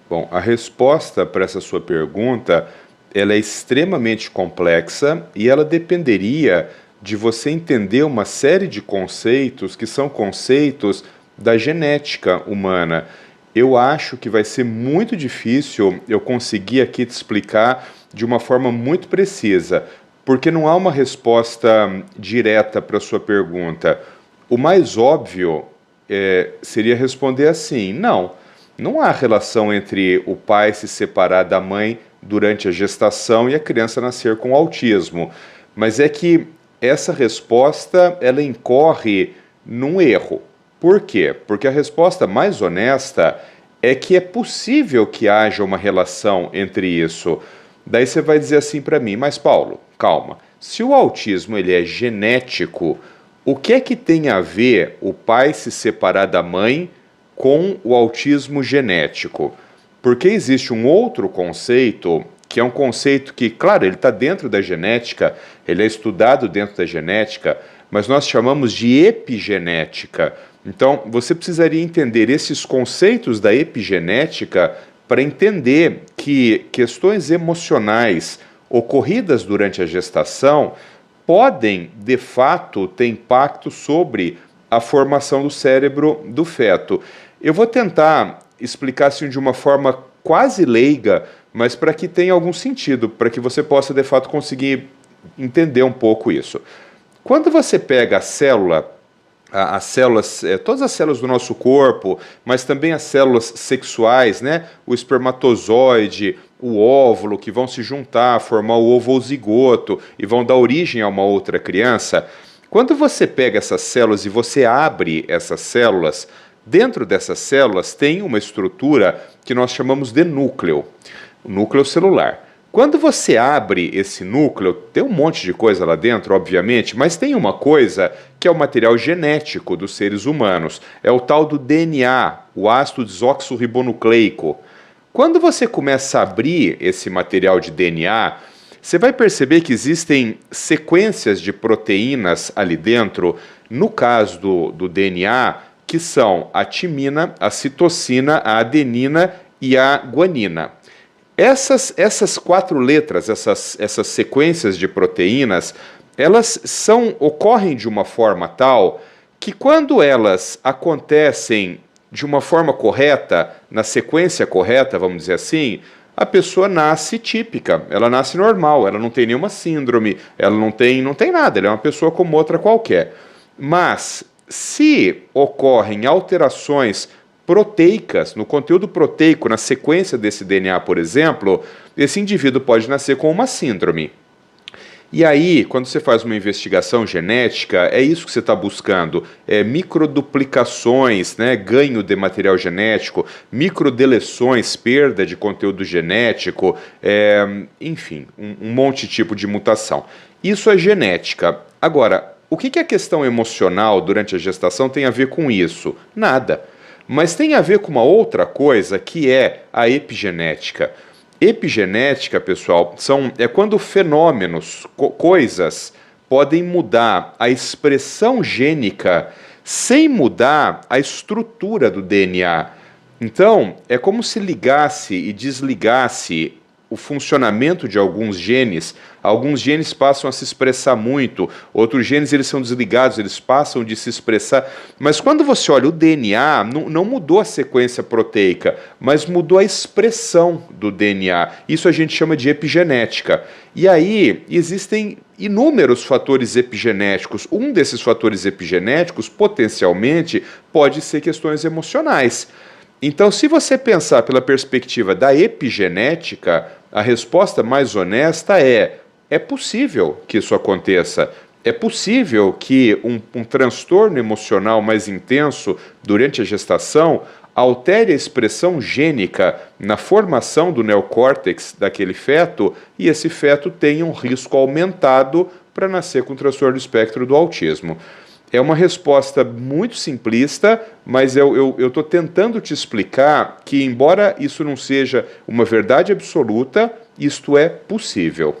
Bom, a resposta para essa sua pergunta, ela é extremamente complexa e ela dependeria de você entender uma série de conceitos que são conceitos da genética humana. Eu acho que vai ser muito difícil eu conseguir aqui te explicar de uma forma muito precisa, porque não há uma resposta direta para a sua pergunta. O mais óbvio seria responder assim: não há relação entre o pai se separar da mãe durante a gestação e a criança nascer com autismo. Mas é que essa resposta ela incorre num erro. Por quê? Porque a resposta mais honesta é que é possível que haja uma relação entre isso. Daí você vai dizer assim para mim: mas Paulo, calma, se o autismo ele é genético, o que é que tem a ver o pai se separar da mãe com o autismo genético? Porque existe um outro conceito, que é um conceito que, claro, ele está dentro da genética, ele é estudado dentro da genética, mas nós chamamos de epigenética. Então, você precisaria entender esses conceitos da epigenética para entender que questões emocionais ocorridas durante a gestação podem, de fato, ter impacto sobre a formação do cérebro do feto. Eu vou tentar explicar assim de uma forma quase leiga, mas para que tenha algum sentido, para que você possa, de fato, conseguir entender um pouco isso. Quando você pega a célula, as células, todas as células do nosso corpo, mas também as células sexuais, né? O espermatozoide, o óvulo, que vão se juntar, formar o ovozigoto e vão dar origem a uma outra criança. Quando você pega essas células e você abre essas células, dentro dessas células tem uma estrutura que nós chamamos de núcleo, o núcleo celular. Quando você abre esse núcleo, tem um monte de coisa lá dentro, obviamente, mas tem uma coisa que é o material genético dos seres humanos. É o tal do DNA, o ácido desoxirribonucleico. Quando você começa a abrir esse material de DNA, você vai perceber que existem sequências de proteínas ali dentro, no caso do DNA, que são a timina, a citosina, a adenina e a guanina. Essas quatro letras, essas sequências de proteínas, elas ocorrem de uma forma tal que quando elas acontecem de uma forma correta, na sequência correta, vamos dizer assim, a pessoa nasce típica, ela nasce normal, ela não tem nenhuma síndrome, ela não tem nada, ela é uma pessoa como outra qualquer. Mas se ocorrem alterações proteicas, no conteúdo proteico, na sequência desse DNA, por exemplo, esse indivíduo pode nascer com uma síndrome. E aí, quando você faz uma investigação genética, é isso que você está buscando, microduplicações, né, ganho de material genético, microdeleções, perda de conteúdo genético, enfim, um monte de tipo de mutação. Isso é genética. Agora, o que a questão emocional durante a gestação tem a ver com isso? Nada. Mas tem a ver com uma outra coisa que é a epigenética. Epigenética, pessoal, é quando fenômenos, coisas, podem mudar a expressão gênica sem mudar a estrutura do DNA. Então, é como se ligasse e desligasse o funcionamento de alguns genes. Alguns genes passam a se expressar muito, outros genes eles são desligados, eles passam de se expressar. Mas quando você olha o DNA, não mudou a sequência proteica, mas mudou a expressão do DNA. Isso a gente chama de epigenética. E aí existem inúmeros fatores epigenéticos. Um desses fatores epigenéticos, potencialmente, pode ser questões emocionais. Então, se você pensar pela perspectiva da epigenética, a resposta mais honesta é possível que isso aconteça. É possível que um transtorno emocional mais intenso durante a gestação altere a expressão gênica na formação do neocórtex daquele feto e esse feto tenha um risco aumentado para nascer com transtorno do espectro do autismo. É uma resposta muito simplista, mas eu estou tentando te explicar que, embora isso não seja uma verdade absoluta, isto é possível.